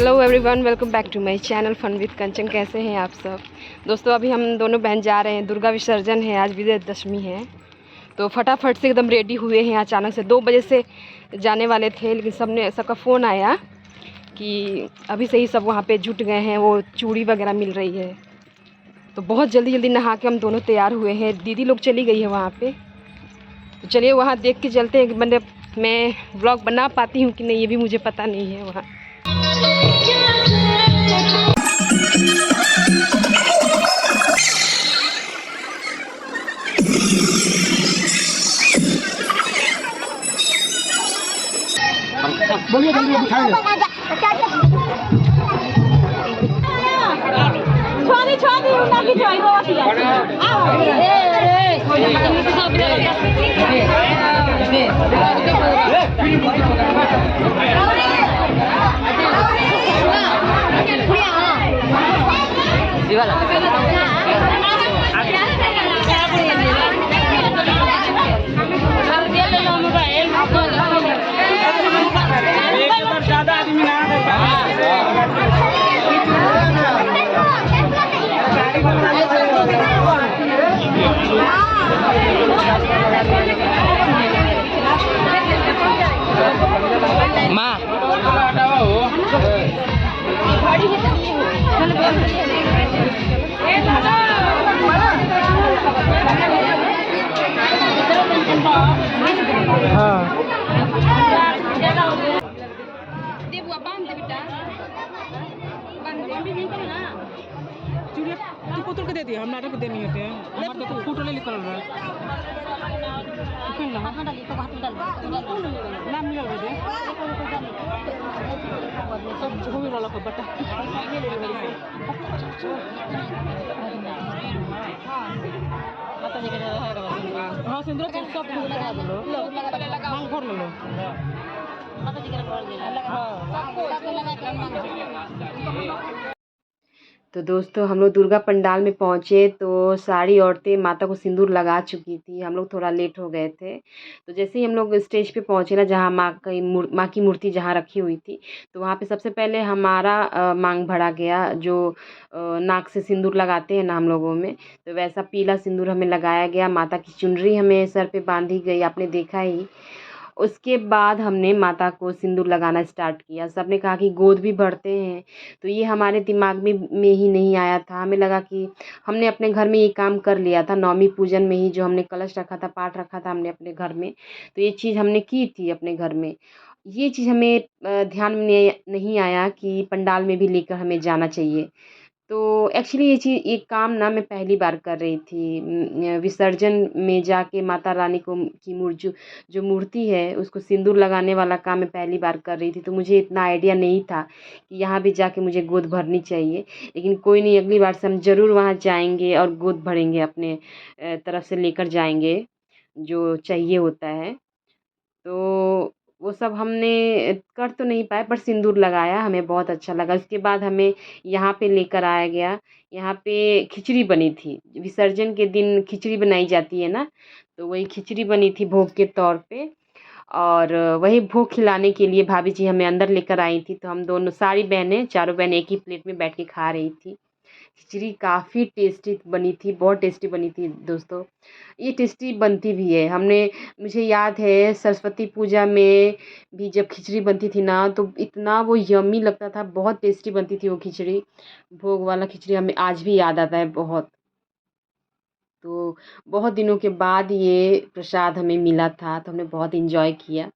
Hello everyone, welcome back to my channel fun with Kanchan. कैसे हैं आप सब दोस्तों। अभी हम दोनों बहन जा रहे हैं, दुर्गा विसर्जन है, आज विजयदशमी है। तो फटाफट से एकदम रेडी हुए हैं। अचानक से 2 बजे से जाने वाले थे, लेकिन सबका फ़ोन आया कि अभी से ही सब वहाँ पे जुट गए हैं, वो चूड़ी वगैरह मिल रही है। तो बहुत जल्दी जल्दी नहा के हम दोनों तैयार हुए हैं। दीदी लोग चली गई है वहाँ पर, तो चलिए वहाँ देख के चलते हैं। मतलब मैं व्लॉग बना पाती हूँ कि नहीं ये भी मुझे पता नहीं है वहाँ। बोलिए जल्दी दिखाएंगे। छोड़ी छोड़ी उना की जोई रोटी ज्यादा आदमी ना माँ तू पुत्र के दे दिया, हम नाटक के देनी होते हैं। हमारे तो फोटो ले निकल रहा है। नाम मिल रहा है सब जो भी वाला को बता। हाँ सिंदूर सब लगा दो, मांग भर लो। तो दोस्तों हम लोग दुर्गा पंडाल में पहुँचे तो सारी औरतें माता को सिंदूर लगा चुकी थी। हम लोग थोड़ा लेट हो गए थे। तो जैसे ही हम लोग स्टेज पे पहुँचे ना, जहाँ माँ की मूर्ति जहाँ रखी हुई थी, तो वहाँ पे सबसे पहले हमारा मांग भरा गया। जो नाक से सिंदूर लगाते हैं ना हम लोगों में, तो वैसा पीला सिंदूर हमें लगाया गया। माता की चुनरी हमें सर पे बांधी गई, आपने देखा ही। उसके बाद हमने माता को सिंदूर लगाना स्टार्ट किया। सबने कहा कि गोद भी भरते हैं, तो ये हमारे दिमाग में ही नहीं आया था। हमें लगा कि हमने अपने घर में ये काम कर लिया था, नवमी पूजन में ही जो हमने कलश रखा था, पाठ रखा था हमने अपने घर में, तो ये चीज़ हमने की थी अपने घर में। ये चीज़ हमें ध्यान में नहीं आया कि पंडाल में भी लेकर हमें जाना चाहिए। तो एक्चुअली ये काम ना मैं पहली बार कर रही थी। विसर्जन में जाके माता रानी को की जो मूर्ति है उसको सिंदूर लगाने वाला काम मैं पहली बार कर रही थी। तो मुझे इतना आइडिया नहीं था कि यहाँ भी जाके मुझे गोद भरनी चाहिए। लेकिन कोई नहीं, अगली बार से हम ज़रूर वहाँ जाएंगे और गोद भरेंगे, अपने तरफ से लेकर जाएंगे जो चाहिए होता है। तो वो सब हमने कर तो नहीं पाए, पर सिंदूर लगाया, हमें बहुत अच्छा लगा। उसके बाद हमें यहाँ पे लेकर आया गया। यहाँ पे खिचड़ी बनी थी, विसर्जन के दिन खिचड़ी बनाई जाती है ना, तो वही खिचड़ी बनी थी भोग के तौर पे। और वही भोग खिलाने के लिए भाभी जी हमें अंदर लेकर आई थी। तो हम दोनों सारी बहनें, चारों बहनें एक ही प्लेट में बैठ के खा रही थी। खिचड़ी काफ़ी टेस्टी बनी थी, बहुत टेस्टी बनी थी दोस्तों। ये टेस्टी बनती भी है। मुझे याद है सरस्वती पूजा में भी जब खिचड़ी बनती थी ना, तो इतना वो यम्मी लगता था, बहुत टेस्टी बनती थी वो खिचड़ी। भोग वाला खिचड़ी हमें आज भी याद आता है बहुत। तो बहुत दिनों के बाद ये प्रसाद हमें मिला था, तो हमने बहुत एंजॉय किया।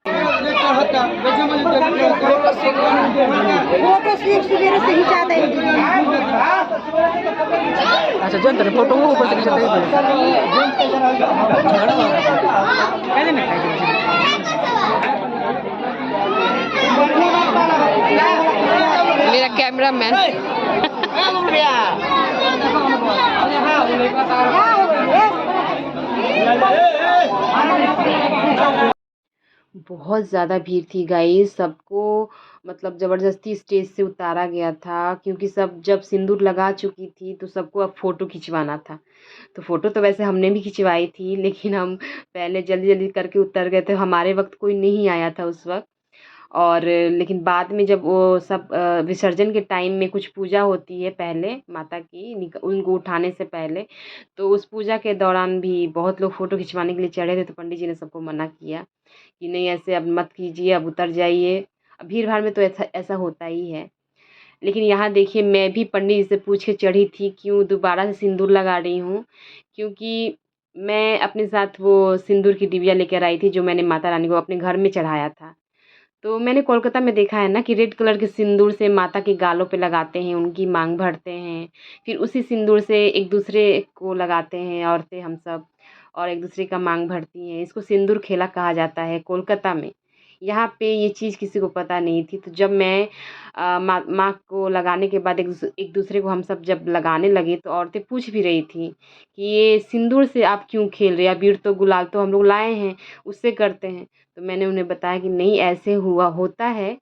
अच्छा जनता फोटो वो ऊपर से खींचते हैं। मेरा कैमरा मैन बहुत ज़्यादा भीड़ थी गाइस। सबको मतलब ज़बरदस्ती स्टेज से उतारा गया था, क्योंकि सब जब सिंदूर लगा चुकी थी तो सबको अब फ़ोटो खिंचवाना था। तो फ़ोटो तो वैसे हमने भी खिंचवाई थी, लेकिन हम पहले जल्दी जल्दी करके उतर गए थे, हमारे वक्त कोई नहीं आया था उस वक्त। और लेकिन बाद में जब वो सब विसर्जन के टाइम में कुछ पूजा होती है पहले माता की उनको उठाने से पहले, तो उस पूजा के दौरान भी बहुत लोग फ़ोटो खिंचवाने के लिए चढ़े थे, तो पंडित जी ने सबको मना किया कि नहीं ऐसे अब मत कीजिए, अब उतर जाइए। अब भीड़-भाड़ में तो ऐसा ऐसा होता ही है। लेकिन यहाँ देखिए मैं भी पंडित जी से पूछ के चढ़ी थी, क्यों दोबारा से सिंदूर लगा रही हूँ, क्योंकि मैं अपने साथ वो सिंदूर की डिबिया लेकर आई थी जो मैंने माता रानी को अपने घर में चढ़ाया था। तो मैंने कोलकाता में देखा है ना कि रेड कलर के सिंदूर से माता के गालों पे लगाते हैं, उनकी मांग भरते हैं। फिर उसी सिंदूर से एक-दूसरे को लगाते हैं औरतें हम सब और एक-दूसरे का मांग भरती हैं। इसको सिंदूर खेला कहा जाता है कोलकाता में। यहाँ पे ये चीज़ किसी को पता नहीं थी। तो जब मैं माँ को लगाने के बाद एक-दूसरे को हम सब जब लगाने लगे तो औरतें पूछ भी रही थी कि ये सिंदूर से आप क्यों खेल रहे हैं? अबीर तो गुलाल तो हम लोग लाए हैं, उससे करते हैं। तो मैंने उन्हें बताया कि नहीं ऐसे हुआ होता है,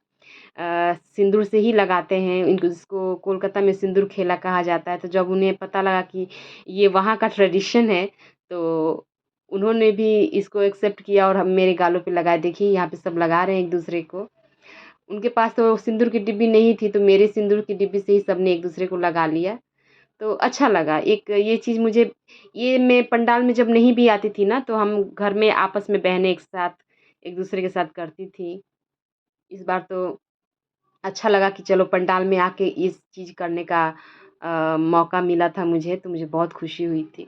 सिंदूर से ही लगाते हैं, इनको इसको कोलकाता में सिंदूर खेला कहा जाता है। तो जब उन्हें पता लगा कि ये वहाँ का ट्रेडिशन है, तो उन्होंने भी इसको एक्सेप्ट किया और हम मेरे गालों पे लगाए। देखिए यहाँ पे सब लगा रहे हैं एक-दूसरे को। उनके पास तो सिंदूर की डिब्बी नहीं थी, तो मेरे सिंदूर की डिब्बी से ही सबने एक-दूसरे को लगा लिया। तो अच्छा लगा। एक ये चीज़ मुझे ये मैं पंडाल में जब नहीं भी आती थी ना, तो हम घर में आपस में बहनें एक साथ एक-दूसरे के साथ करती थी। इस बार तो अच्छा लगा कि चलो पंडाल में आके इस चीज़ करने का मौका मिला था मुझे, तो मुझे बहुत खुशी हुई थी।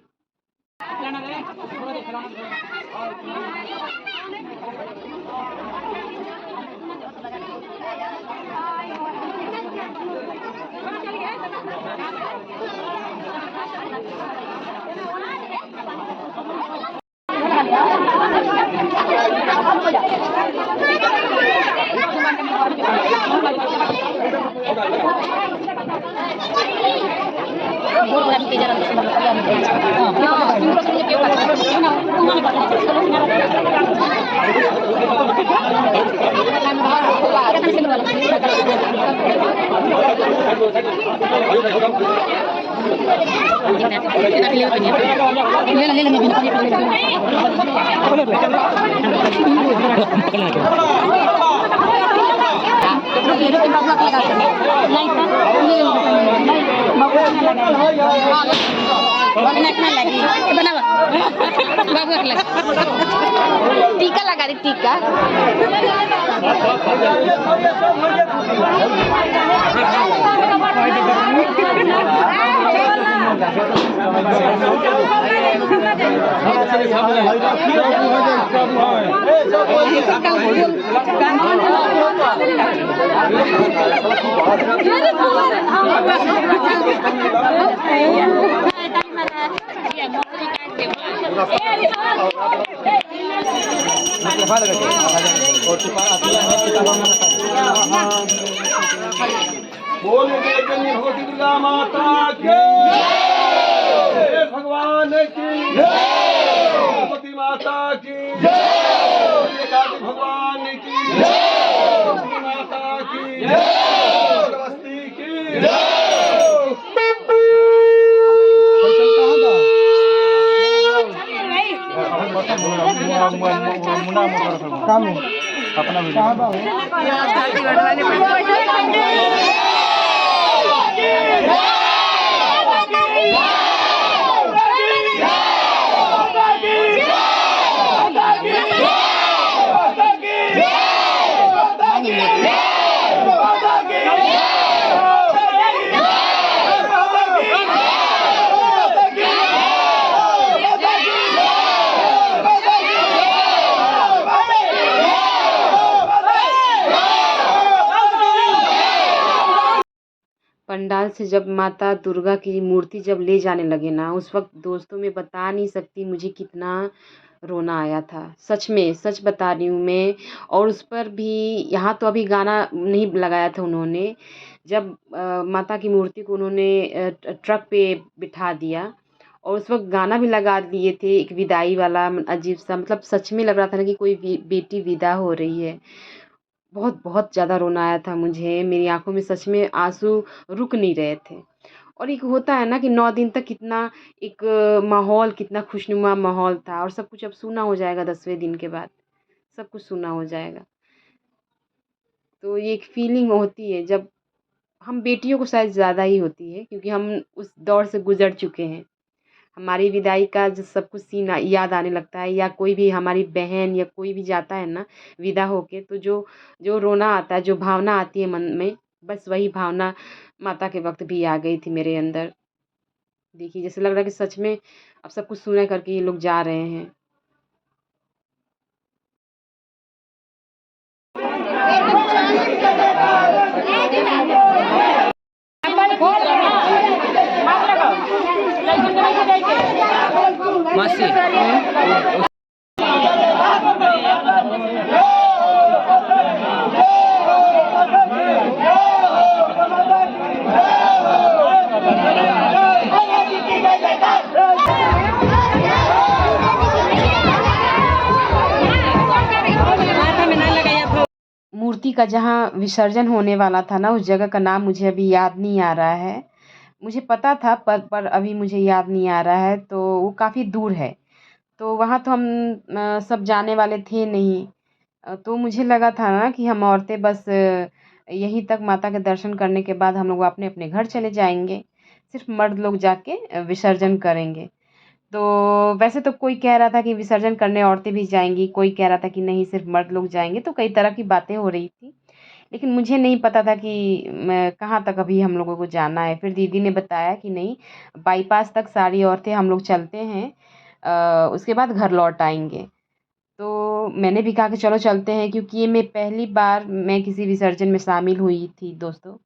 टीका लगा दी टीका। बोल भगवती दुर्गा माता की जय, भगवान की जय, भगवती माता की जय, कार्तिक भगवान की जय, लक्ष्मी माता की जय, सरस्वती की जय। पंडाल से जब माता दुर्गा की मूर्ति जब ले जाने लगे ना, उस वक़्त दोस्तों मैं बता नहीं सकती मुझे कितना रोना आया था। सच में, सच बता रही हूँ मैं। और उस पर भी यहाँ तो अभी गाना नहीं लगाया था उन्होंने। जब माता की मूर्ति को उन्होंने ट्रक पे बिठा दिया और उस वक़्त गाना भी लगा दिए थे एक विदाई वाला अजीब-सा, मतलब सच में लग रहा था ना कि कोई बेटी विदा हो रही है। बहुत बहुत ज़्यादा रोना आया था मुझे, मेरी आँखों में सच में आँसू रुक नहीं रहे थे। और एक होता है ना कि 9 दिन तक कितना एक माहौल, कितना खुशनुमा माहौल था और सब कुछ अब सूना हो जाएगा 10वें दिन के बाद, सब कुछ सूना हो जाएगा। तो ये एक फीलिंग होती है जब हम बेटियों को शायद ज़्यादा ही होती है क्योंकि हम उस दौर से गुज़र चुके हैं। हमारी विदाई का जो सब कुछ सीन याद आने लगता है या कोई भी हमारी बहन या कोई भी जाता है ना विदा होके तो जो जो रोना आता है, जो भावना आती है मन में, बस वही भावना माता के वक़्त भी आ गई थी मेरे अंदर। देखिए जैसे लग रहा है कि सच में अब सब कुछ सूना करके ये लोग जा रहे हैं। मासी मूर्ति का जहाँ विसर्जन होने वाला था ना, उस जगह का नाम मुझे अभी याद नहीं आ रहा है। मुझे पता था पर अभी मुझे याद नहीं आ रहा है, तो वो काफ़ी दूर है। तो वहाँ तो हम सब जाने वाले थे नहीं। तो मुझे लगा था ना कि हम औरतें बस यहीं तक माता के दर्शन करने के बाद हम लोग अपने-अपने घर चले जाएँगे। सिर्फ़ मर्द लोग जाके विसर्जन करेंगे। तो वैसे तो कोई कह रहा था कि विसर्जन करने औरतें भी जाएँगी, कोई कह रहा था कि नहीं सिर्फ़ मर्द लोग जाएँगे, तो कई तरह की बातें हो रही थी। लेकिन मुझे नहीं पता था कि मैं कहाँ तक अभी हम लोगों को जाना है। फिर दीदी ने बताया कि नहीं बाईपास तक सारी औरतें हम लोग चलते हैं, उसके बाद घर लौट आएँगे। तो मैंने भी कहा कि चलो चलते हैं क्योंकि ये मैं पहली बार मैं किसी विसर्जन में शामिल हुई थी दोस्तों।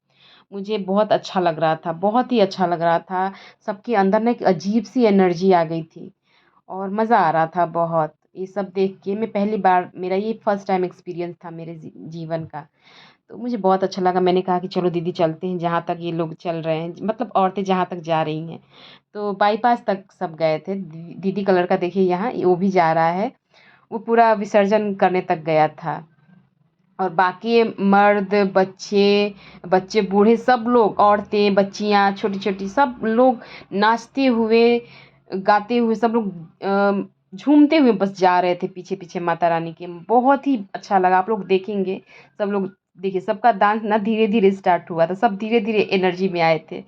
मुझे बहुत अच्छा लग रहा था, बहुत ही अच्छा लग रहा था। सबके अंदर ना एक अजीब-सी एनर्जी आ गई थी और मज़ा आ रहा था बहुत। ये सब देख के मैं पहली बार मेरा ये फर्स्ट टाइम एक्सपीरियंस था मेरे जीवन का। तो मुझे बहुत अच्छा लगा, मैंने कहा कि चलो दीदी चलते हैं जहाँ तक ये लोग चल रहे हैं, मतलब औरतें जहाँ तक जा रही हैं। तो बाईपास तक सब गए थे। दीदी का लड़का देखिए यहाँ वो भी जा रहा है। वो पूरा विसर्जन करने तक गया था और बाकी मर्द, बच्चे, बच्चे बूढ़े सब लोग, औरतें, बच्चियाँ, छोटी-छोटी सब लोग नाचते हुए, गाते हुए सब लोग झूमते हुए बस जा रहे थे पीछे-पीछे माता रानी के। बहुत ही अच्छा लगा, आप लोग देखेंगे, सब लोग देखिए सबका डांस ना धीरे-धीरे स्टार्ट हुआ था, सब धीरे-धीरे एनर्जी में आए थे,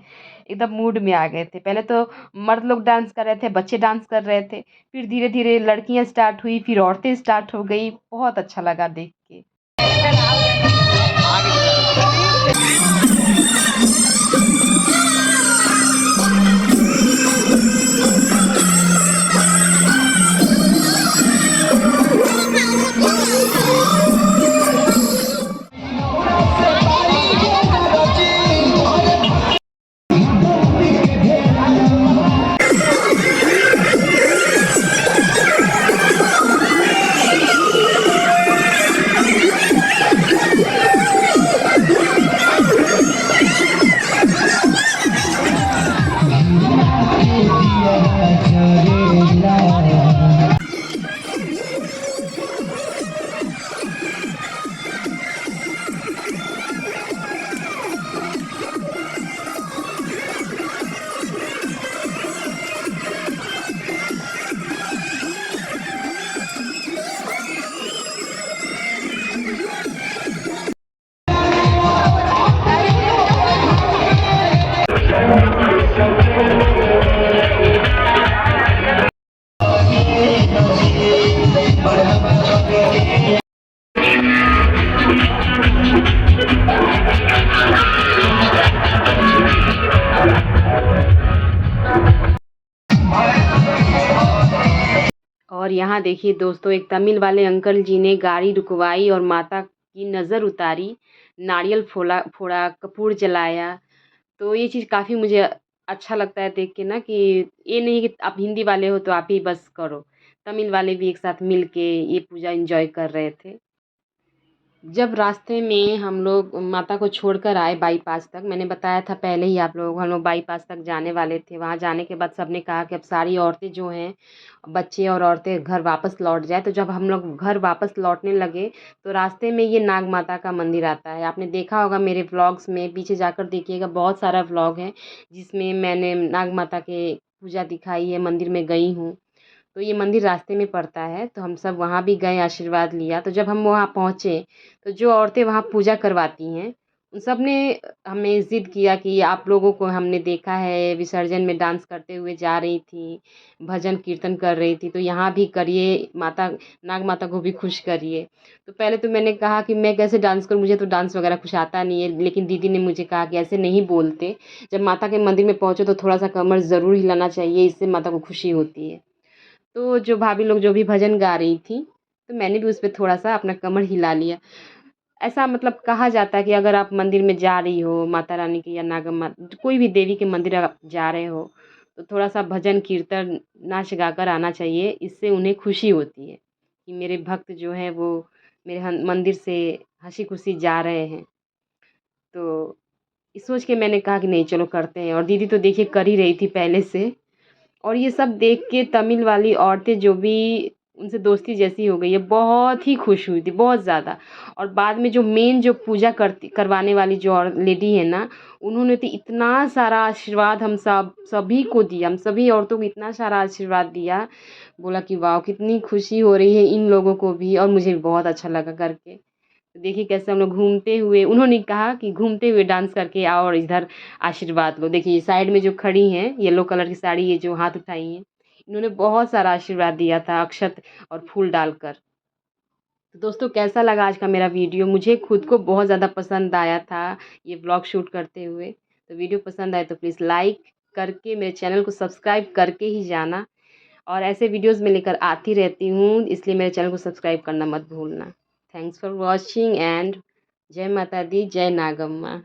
एकदम मूड में आ गए थे। पहले तो मर्द लोग डांस कर रहे थे, बच्चे डांस कर रहे थे, फिर धीरे-धीरे लड़कियाँ स्टार्ट हुई, फिर औरतें स्टार्ट हो गई, बहुत अच्छा लगा देख के। और यहाँ देखिए दोस्तों एक तमिल वाले अंकल जी ने गाड़ी रुकवाई और माता की नज़र उतारी, नारियल फोड़ा, कपूर जलाया। तो ये चीज़ काफ़ी मुझे अच्छा लगता है देख के ना कि ये नहीं कि आप हिंदी वाले हो तो आप ही बस करो। तमिल वाले भी एक साथ मिल के ये पूजा एन्जॉय कर रहे थे। जब रास्ते में हम लोग माता को छोड़कर आए बाईपास तक, मैंने बताया था पहले ही आप लोगों को हम लोग बाईपास तक जाने वाले थे। वहाँ जाने के बाद सबने कहा कि अब सारी औरतें जो हैं, बच्चे और औरतें घर वापस लौट जाएँ। तो जब हम लोग घर वापस लौटने लगे, तो रास्ते में ये नाग माता का मंदिर आता है। आपने देखा होगा मेरे व्लॉग्स में, पीछे जाकर देखिएगा बहुत सारा व्लॉग है, जिसमें मैंने नाग माता के पूजा दिखाई है, मंदिर में गई हूँ। तो ये मंदिर रास्ते में पड़ता है, तो हम सब वहाँ भी गए, आशीर्वाद लिया। तो जब हम वहाँ पहुँचे तो जो औरतें वहाँ पूजा करवाती हैं, उन सब ने हमें ज़िद किया कि आप लोगों को हमने देखा है विसर्जन में डांस करते हुए जा रही थी, भजन कीर्तन कर रही थी, तो यहाँ भी करिए, माता नाग माता को भी खुश करिए। तो पहले तो मैंने कहा कि मैं कैसे डांस करूँ, मुझे तो डांस वगैरह कुछ आता नहीं है, लेकिन दीदी ने मुझे कहा कि ऐसे नहीं बोलते, जब माता के मंदिर में पहुँचो तो थोड़ा सा कमर ज़रूर हिलाना चाहिए, इससे माता को खुशी होती है। तो जो भाभी लोग जो भी भजन गा रही थी, तो मैंने भी उस पे थोड़ा-सा अपना कमर हिला लिया। ऐसा मतलब कहा जाता है कि अगर आप मंदिर में जा रही हो, माता रानी की या नागम्मा कोई भी देवी के मंदिर आप जा रहे हो, तो थोड़ा-सा भजन, कीर्तन, नाच गाकर आना चाहिए। इससे उन्हें खुशी होती है कि मेरे भक्त जो हैं वो मेरे मंदिर से हँसी-खुशी जा रहे हैं। तो इस सोच के मैंने कहा कि नहीं चलो करते हैं, और दीदी तो देखिए कर ही रही थी पहले से। और ये सब देख के तमिल वाली औरतें जो भी उनसे दोस्ती जैसी हो गई है, बहुत ही खुश हुई थी, बहुत ज़्यादा। और बाद में जो मेन जो पूजा करवाने वाली जो और लेडी है ना, उन्होंने तो इतना सारा आशीर्वाद हम सभी को दिया, हम सभी औरतों को इतना सारा आशीर्वाद दिया, बोला कि वाह! कितनी खुशी हो रही है इन लोगों को भी, और मुझे भी बहुत अच्छा लगा करके। तो देखिए कैसे हम लोग घूमते हुए, उन्होंने कहा कि घूमते हुए डांस करके आओ और इधर आशीर्वाद लो। देखिए साइड में जो खड़ी हैं, येलो कलर की साड़ी, ये जो हाथ उठाई हैं, इन्होंने बहुत सारा आशीर्वाद दिया था अक्षत और फूल डालकर। तो दोस्तों कैसा लगा आज का मेरा वीडियो? मुझे खुद को बहुत ज़्यादा पसंद आया था ये व्लॉग शूट करते हुए। तो वीडियो पसंद आए तो प्लीज़ लाइक करके मेरे चैनल को सब्सक्राइब करके ही जाना, और ऐसे वीडियोज़ मैं लेकर आती रहती हूँ, इसलिए मेरे चैनल को सब्सक्राइब करना मत भूलना। थैंक्स फॉर वॉचिंग एंड जय माता दी, जय नागम्मा।